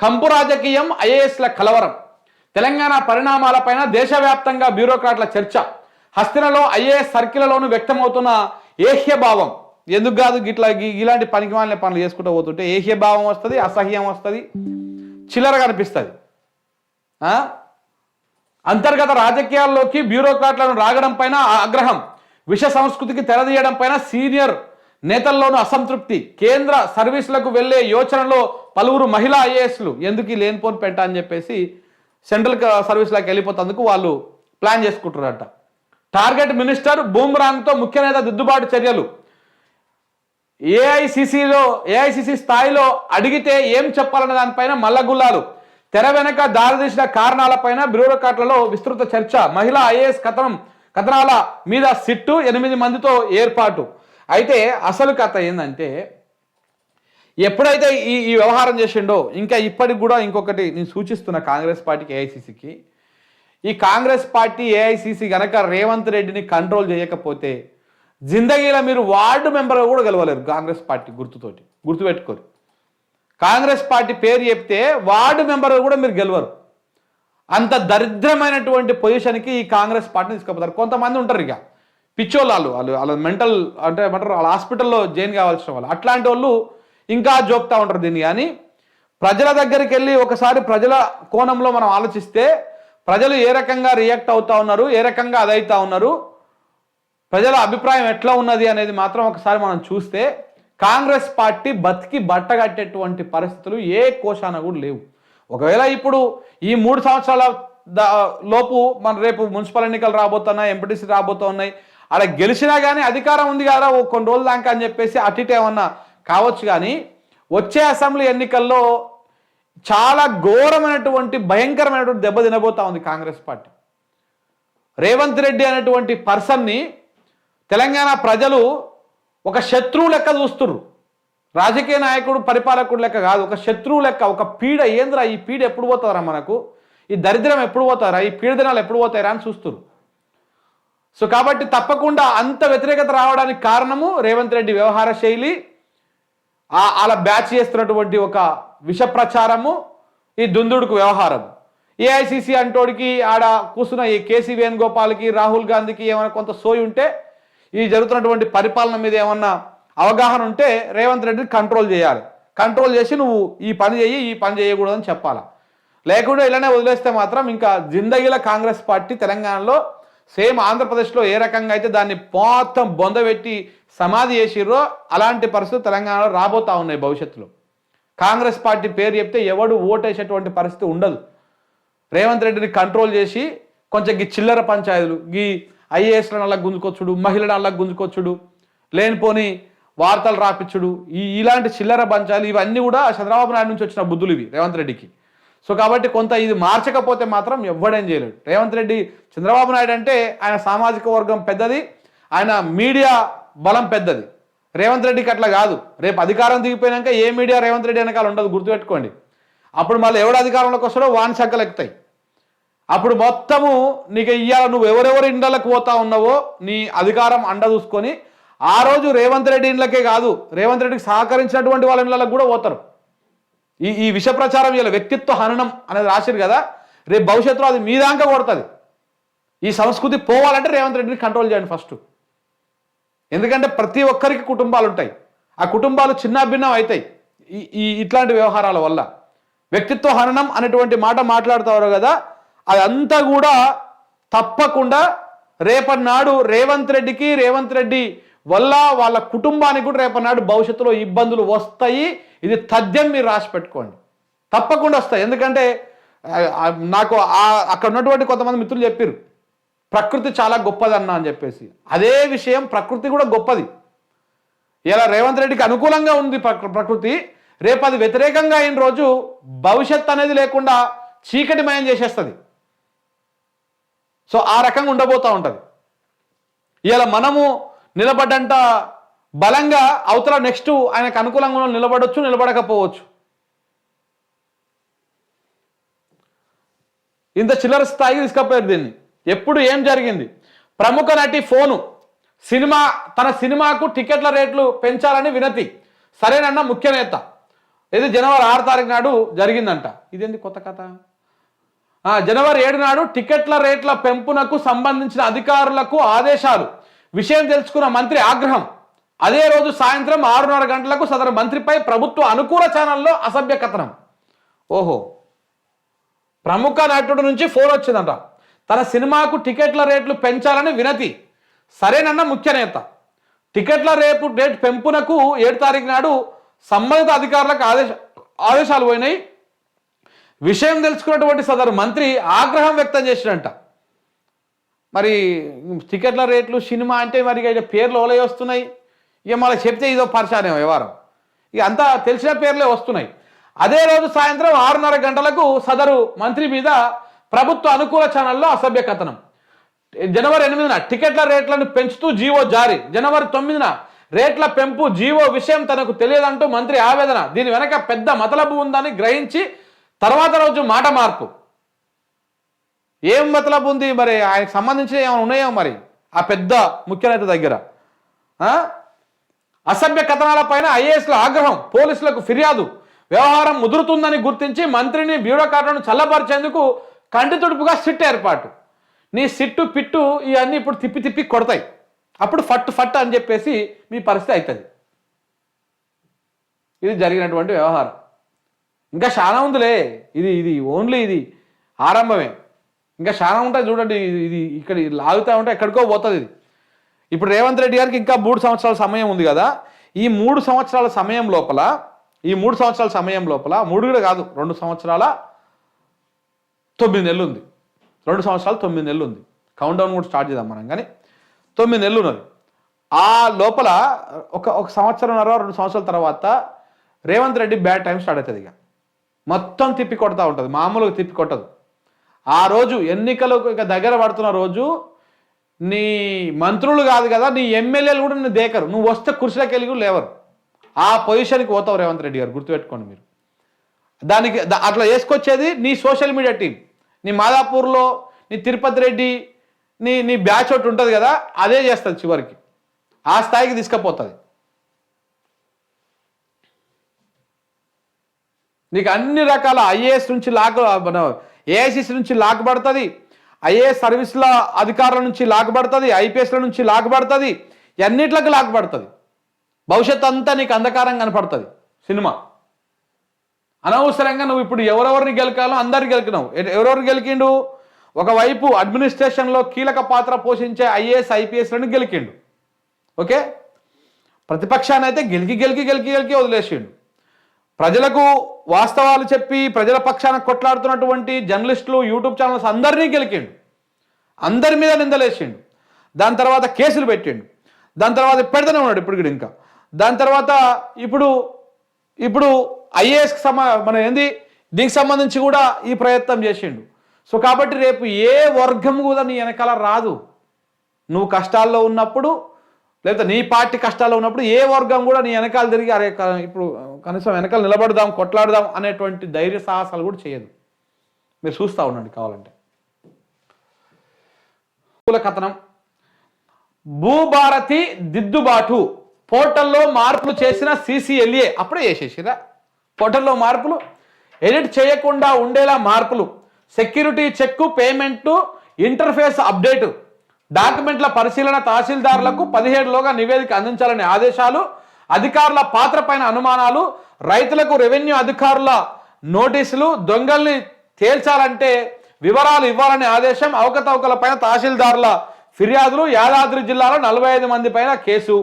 కంపు రాజకీయం, ఐఏఎస్ల కలవరం, తెలంగాణ పరిణామాలపైన దేశవ్యాప్తంగా బ్యూరోక్రాట్ల చర్చ, హస్తినలో ఐఏఎస్ సర్కిళ్లలోనూ వ్యక్తమవుతున్న ఏహ్యభావం. ఎందుకు కాదు గిట్లా ఇలాంటి పనికిమాలిన పనులు చేసుకుంటూ పోతుంటే ఏహ్యభావం వస్తుంది, అసహ్యం వస్తుంది, చిల్లరగా అనిపిస్తుంది. అంతర్గత రాజకీయాల్లోకి బ్యూరోక్రాట్లను రాగడం పైన ఆగ్రహం, విష సంస్కృతికి తెరదీయడం పైన సీనియర్ నేతల్లోనూ అసంతృప్తి, కేంద్ర సర్వీసులకు వెళ్లే యోచనలో పలువురు మహిళా ఐఏఎస్లు ఎందుకు లేనిపోని పెట్ట అని చెప్పేసి సెంట్రల్ సర్వీస్లోకి వెళ్ళిపోతందుకు వాళ్ళు ప్లాన్ చేసుకుంటారట. టార్గెట్ మినిస్టర్ బూమ్రాంగ్తో ముఖ్య నేత దిద్దుబాటు చర్యలు. ఏఐసిసి స్థాయిలో అడిగితే ఏం చెప్పాలన్న దానిపైన మల్లగుల్లాలు. తెర వెనక దారితీసిన కారణాలపైన బ్యూరోక్రాట్లలో విస్తృత చర్చ. మహిళా ఐఏఎస్ కథనాల మీద సిట్టు, 8 మందితో ఏర్పాటు. అయితే అసలు కథ ఏంటంటే, ఎప్పుడైతే ఈ వ్యవహారం చేసిండో ఇంకా ఇప్పటికి కూడా ఇంకొకటి నేను సూచిస్తున్న కాంగ్రెస్ పార్టీకి, ఏఐసిసికి, ఈ కాంగ్రెస్ పార్టీ ఏఐసిసి గనక రేవంత్ రెడ్డిని కంట్రోల్ చేయకపోతే జిందగీలో మీరు వార్డు మెంబర్ కూడా గెలవలేరు. కాంగ్రెస్ పార్టీ గుర్తుతోటి గుర్తుపెట్టుకోరు. కాంగ్రెస్ పార్టీ పేరు చెప్తే వార్డు మెంబర్ కూడా మీరు గెలవరు. అంత దరిద్రమైనటువంటి పొజిషన్కి ఈ కాంగ్రెస్ పార్టీని తీసుకుపోతారు. కొంతమంది ఉంటారు ఇక పిచ్చోళ్ళు, వాళ్ళ మెంటల్ అంటే ఏమంటారు, వాళ్ళ హాస్పిటల్లో జాయిన్ కావాల్సిన వాళ్ళు, అట్లాంటి వాళ్ళు ఇంకా జోక్తా ఉంటారు దీన్ని. కానీ ప్రజల దగ్గరికి వెళ్ళి ఒకసారి ప్రజల కోణంలో మనం ఆలోచిస్తే ప్రజలు ఏ రకంగా రియాక్ట్ అవుతా ఉన్నారు, ఏ రకంగా అదైతా ఉన్నారు, ప్రజల అభిప్రాయం ఎట్లా ఉన్నది అనేది మాత్రం ఒకసారి మనం చూస్తే కాంగ్రెస్ పార్టీ బతికి బట్టగట్టేటువంటి పరిస్థితులు ఏ కోశాన కూడా లేవు. ఒకవేళ ఇప్పుడు ఈ 3 సంవత్సరాల లోపు మన రేపు మున్సిపల్ ఎన్నికలు రాబోతున్నాయి, ఎంపీటీసీ రాబోతున్నాయి, అలా గెలిచినా కానీ అధికారం ఉంది కదా కొన్ని రోజుల దాకా అని చెప్పేసి అటు ఇటు ఏమన్నా కావచ్చు. కానీ వచ్చే అసెంబ్లీ ఎన్నికల్లో చాలా ఘోరమైనటువంటి భయంకరమైనటువంటి దెబ్బ తినబోతా ఉంది కాంగ్రెస్ పార్టీ. రేవంత్ రెడ్డి అనేటువంటి పర్సన్ని తెలంగాణ ప్రజలు ఒక శత్రువు లెక్క చూస్తుర్రు. రాజకీయ నాయకుడు, పరిపాలకుడు లెక్క కాదు, ఒక శత్రువు లెక్క. ఒక పీడ, ఏంద్రా ఈ పీడ ఎప్పుడు పోతారా మనకు, ఈ దరిద్రం ఎప్పుడు పోతారా, ఈ పీడ దినాలు ఎప్పుడు పోతారా అని చూస్తుర్రు. సో కాబట్టి తప్పకుండా అంత వ్యతిరేకత రావడానికి కారణము రేవంత్ రెడ్డి వ్యవహార శైలి, అలా బ్యాచ్ చేస్తున్నటువంటి ఒక విష ప్రచారము, ఈ దుందుడుకు వ్యవహారం. ఏఐసిసి అంటోడికి ఆడ కూర్చున్న ఈ కేసీ వేణుగోపాల్కి, రాహుల్ గాంధీకి ఏమైనా కొంత సోయి ఉంటే, ఈ జరుగుతున్నటువంటి పరిపాలన మీద ఏమన్నా అవగాహన ఉంటే రేవంత్ రెడ్డిని కంట్రోల్ చేయాలి. కంట్రోల్ చేసి నువ్వు ఈ పని చేయి, ఈ పని చేయకూడదని చెప్పాలా. లేకుండా ఇలానే వదిలేస్తే మాత్రం ఇంకా జిందగీల కాంగ్రెస్ పార్టీ తెలంగాణలో సేమ్ ఆంధ్రప్రదేశ్లో ఏ రకంగా అయితే దాన్ని మొత్తం బొందబెట్టి సమాధి చేసిర్రో అలాంటి పరిస్థితులు తెలంగాణలో రాబోతా ఉన్నాయి భవిష్యత్తులో. కాంగ్రెస్ పార్టీ పేరు చెప్తే ఎవడు ఓటేసేటువంటి పరిస్థితి ఉండదు. రేవంత్ రెడ్డిని కంట్రోల్ చేసి కొంచెం ఈ చిల్లర పంచాయతీలు, ఈ ఐఏఎస్లను అలా గుంజుకొచ్చుడు, మహిళలను అలా గుంజుకొచ్చుడు, లేనిపోని వార్తలు రాపించుడు, ఇలాంటి చిల్లర పంచాయలు ఇవన్నీ కూడా చంద్రబాబు నాయుడు నుంచి వచ్చిన బుద్ధులు ఇవి రేవంత్ రెడ్డికి. సో కాబట్టి కొంత ఇది మార్చకపోతే మాత్రం ఎవ్వడేం చేయలేడు. రేవంత్ రెడ్డి, చంద్రబాబు నాయుడు అంటే ఆయన సామాజిక వర్గం పెద్దది, ఆయన మీడియా బలం పెద్దది. రేవంత్ రెడ్డికి అట్లా కాదు. రేపు అధికారం దిగిపోయినాక ఏ మీడియా రేవంత్ రెడ్డి వెనకాల ఉండదు, గుర్తుపెట్టుకోండి. అప్పుడు మళ్ళీ ఎవడు అధికారంలోకి వస్తాడో వాని సంఖ్యలు ఎక్కుతాయి. అప్పుడు మొత్తము నీకు ఇయ్యాల నువ్వు ఎవరెవరి ఇండ్లకు పోతా ఉన్నావో నీ అధికారం అండ చూసుకొని ఆ రోజు రేవంత్ రెడ్డి ఇండ్లకే కాదు, రేవంత్ రెడ్డికి సహకరించినటువంటి వాళ్ళ ఇండ్లకు కూడా పోతారు. ఈ విష ప్రచారం ఇలా వ్యక్తిత్వ హననం అనేది రాసిరు కదా, రేపు భవిష్యత్తులో అది మీ దాకా కొడుతుంది. ఈ సంస్కృతి పోవాలంటే రేవంత్ రెడ్డిని కంట్రోల్ చేయండి ఫస్ట్. ఎందుకంటే ప్రతి ఒక్కరికి కుటుంబాలు ఉంటాయి, ఆ కుటుంబాలు చిన్నాభిన్నం అవుతాయి ఇట్లాంటి వ్యవహారాల వల్ల. వ్యక్తిత్వ హననం అనేటువంటి మాట మాట్లాడుతారు కదా, అదంతా కూడా తప్పకుండా రేపటి నాడు రేవంత్ రెడ్డికి, రేవంత్ రెడ్డి వల్ల వాళ్ళ కుటుంబానికి కూడా రేపటి నాడు భవిష్యత్తులో ఇబ్బందులు వస్తాయి. ఇది తథ్యం, మీరు రాసి పెట్టుకోండి, తప్పకుండా వస్తాయి. ఎందుకంటే నాకు అక్కడ ఉన్నటువంటి కొంతమంది మిత్రులు చెప్పారు ప్రకృతి చాలా గొప్పదన్నా అని చెప్పేసి. అదే విషయం, ప్రకృతి కూడా గొప్పది. ఇలా రేవంత్ రెడ్డికి అనుకూలంగా ఉంది ప్రకృతి, రేపు అది వ్యతిరేకంగా అయిన రోజు భవిష్యత్ అనేది లేకుండా చీకటిమయం చేసేస్తుంది. సో ఆ రకంగా ఉండబోతూ ఉంటుంది. ఇలా మనము నిలబడ్డంట బలంగా అవతల నెక్స్ట్ ఆయనకు అనుకూలంగా నిలబడవచ్చు, నిలబడకపోవచ్చు. ఇంత చిల్లర స్థాయికి తీసుకపోయారు దీన్ని. ఎప్పుడు ఏం జరిగింది? ప్రముఖ నటి ఫోను, తన సినిమాకు టికెట్ల రేట్లు పెంచాలని వినతి, సరేనన్న ముఖ్య నేత. ఇది జనవరి 6 తారీఖు నాడు జరిగిందంట. ఇదేంది కొత్త కథ? జనవరి 7 నాడు టికెట్ల రేట్ల పెంపునకు సంబంధించిన అధికారులకు ఆదేశాలు. విషయం తెలుసుకున్న మంత్రి ఆగ్రహం. అదే రోజు సాయంత్రం 6:30 గంటలకు సదరు మంత్రిపై ప్రభుత్వ అనుకూల ఛానల్లో అసభ్య కథనం. ఓహో, ప్రముఖ నటుడు నుంచి ఫోన్ వచ్చిందంట. తన సినిమాకు టికెట్ల రేట్లు పెంచాలని వినతి. సరేనన్న ముఖ్య నేత. టికెట్ల రేటు పెంపునకు 7 తారీఖు నాడు సంబంధిత అధికారులకు ఆదేశాలు పోయినాయి. విషయం తెలుసుకున్నటువంటి సదరు మంత్రి ఆగ్రహం వ్యక్తం చేసినట్ట. మరి టికెట్ల రేట్లు సినిమా అంటే మరి ఇక పేర్లు ఓలే వస్తున్నాయి. ఇక మళ్ళీ చెప్తే ఇదో పరిశానే వ్యవహారం. ఇక అంతా తెలిసిన పేర్లే వస్తున్నాయి. అదే రోజు సాయంత్రం 6:30 గంటలకు సదరు మంత్రి మీద ప్రభుత్వ అనుకూల ఛానల్లో అసభ్య కథనం. జనవరి 8న టికెట్ల రేట్లను పెంచుతూ జీవో జారీ. జనవరి 9న రేట్ల పెంపు జీవో విషయం తనకు తెలియదంటూ మంత్రి ఆవేదన. దీని వెనక పెద్ద మతలబు ఉందని గ్రహించి తర్వాత రోజు మాట మార్పు. ఏం మతలబు ఉంది మరి? ఆయనకు సంబంధించిన ఏమైనా ఉన్నాయో మరి ఆ పెద్ద ముఖ్య నేత దగ్గర? అసభ్య కథనాలపైన ఐఏఎస్ల ఆగ్రహం. పోలీసులకు ఫిర్యాదు. వ్యవహారం ముదురుతుందని గుర్తించి మంత్రిని బ్యూరోక్రాట్లను చల్లబరిచేందుకు కంటి తుడుపుగా సిట్ ఏర్పాటు. నీ సిట్టు పిట్టు ఇవన్నీ ఇప్పుడు తిప్పి తిప్పి కొడతాయి. అప్పుడు ఫట్టు ఫట్టు అని చెప్పేసి మీ పరిస్థితి అవుతుంది. ఇది జరిగినటువంటి వ్యవహారం. ఇంకా చాలా ఉందిలే. ఇది ఓన్లీ ఇది ఆరంభమే. ఇంకా చాలా ఉంటుంది చూడండి. ఇది ఇక్కడ లాగుతూ ఉంటే ఎక్కడికో పోతుంది ఇది. ఇప్పుడు రేవంత్ రెడ్డి గారికి ఇంకా 3 సంవత్సరాల సమయం ఉంది కదా. ఈ 3 సంవత్సరాల సమయం లోపల 3 కూడా కాదు, 2 సంవత్సరాల 9 నెలలు ఉంది. 2 సంవత్సరాలు 9 నెలలు ఉంది. కౌంట్ డౌన్ కూడా స్టార్ట్ చేద్దాం మనం. కానీ 9 నెలలు ఉన్నది. ఆ లోపల ఒక సంవత్సరంన్నర 2 సంవత్సరాల తర్వాత Revanth Reddy bad time start అవుతుంది. ఇక మొత్తం తిప్పి కొడతా ఉంటుంది. మామూలుగా తిప్పి కొట్టదు. ఆ రోజు ఎన్నికలు ఇక దగ్గర పడుతున్న రోజు నీ మంత్రులు కాదు కదా, నీ ఎమ్మెల్యేలు కూడా నిన్ను దేకరు. నువ్వు వస్తే కుర్చీలోకి వెళ్ళి కూడా లేవరు. ఆ పొజిషన్కి పోతావు రేవంత్ రెడ్డి గారు, గుర్తుపెట్టుకోండి మీరు. దానికి అట్లా వేసుకొచ్చేది నీ సోషల్ మీడియా టీం. నీ మాదాపూర్లో నీ తిరుపతి రెడ్డి నీ బ్యాచ్ ఒకటి ఉంటుంది కదా, అదే చేస్తుంది చివరికి. ఆ స్థాయికి తీసుకుపోతుంది. నీకు అన్ని రకాల ఐఏఎస్ నుంచి ఏఐసిసి నుంచి లాక్ పడుతుంది, ఐఏఎస్ సర్వీసుల అధికారుల నుంచి లాక్ పడుతుంది, ఐపీఎస్ల నుంచి లాక్ పడుతుంది, అన్నిట్లకు లాక్ పడుతుంది. భవిష్యత్తు అంతా నీకు అంధకారం కనపడుతుంది. సినిమా అనవసరంగా నువ్వు ఇప్పుడు ఎవరెవరిని గెలకాలో అందరిని గెలికినావు. ఎవరెవరు గెలికిండు? ఒకవైపు అడ్మినిస్ట్రేషన్లో కీలక పాత్ర పోషించే ఐఏఎస్ ఐపీఎస్లను గెలికిండు. ఓకే, ప్రతిపక్షాన్ని అయితే గెలికి వదిలేసిండు. ప్రజలకు వాస్తవాలు చెప్పి ప్రజల పక్షాన కొట్లాడుతున్నటువంటి జర్నలిస్టులు, యూట్యూబ్ ఛానల్స్ అందరినీ గెలికిండు. అందరి మీద నిందలేసిండు. దాని తర్వాత కేసులు పెట్టిండు. దాని తర్వాత పెడతానే ఉన్నాడు ఇప్పుడు కూడా. ఇంకా దాని తర్వాత ఇప్పుడు ఐఏఎస్కి దీనికి సంబంధించి కూడా ఈ ప్రయత్నం చేసిండు. సో కాబట్టి రేపు ఏ వర్గం కూడా నీ వెనకాల రాదు. నువ్వు కష్టాల్లో ఉన్నప్పుడు, లేదా నీ పార్టీ కష్టాల్లో ఉన్నప్పుడు ఏ వర్గం కూడా నీ వెనకాల తిరిగి అరే ఇప్పుడు కనీసం వెనకాల నిలబడదాం, కొట్లాడదాం అనేటువంటి ధైర్య సాహసాలు కూడా చేయదు. మీరు చూస్తూ ఉండండి కావాలంటే. కథనం. భూభారతి దిద్దుబాటు. పోర్టల్లో మార్పులు చేసిన CCLA అప్పుడే చేసేసిరా. పోర్టల్లో మార్పులు, ఎడిట్ చేయకుండా ఉండేలా మార్పులు, security check, payment interface update, డాక్యుమెంట్ల పరిశీలన, తహసీల్దారులకు 17లోగా నివేదిక అందించాలనే ఆదేశాలు, అధికారుల పాత్ర పైన అనుమానాలు, రైతులకు రెవెన్యూ అధికారుల నోటీసులు, దొంగల్ని తేల్చాలంటే వివరాలు ఇవ్వాలనే ఆదేశం, అవకతవకల పైన తహసీల్దారుల ఫిర్యాదులు, యాదాద్రి జిల్లాలో 45 మంది పైన కేసు.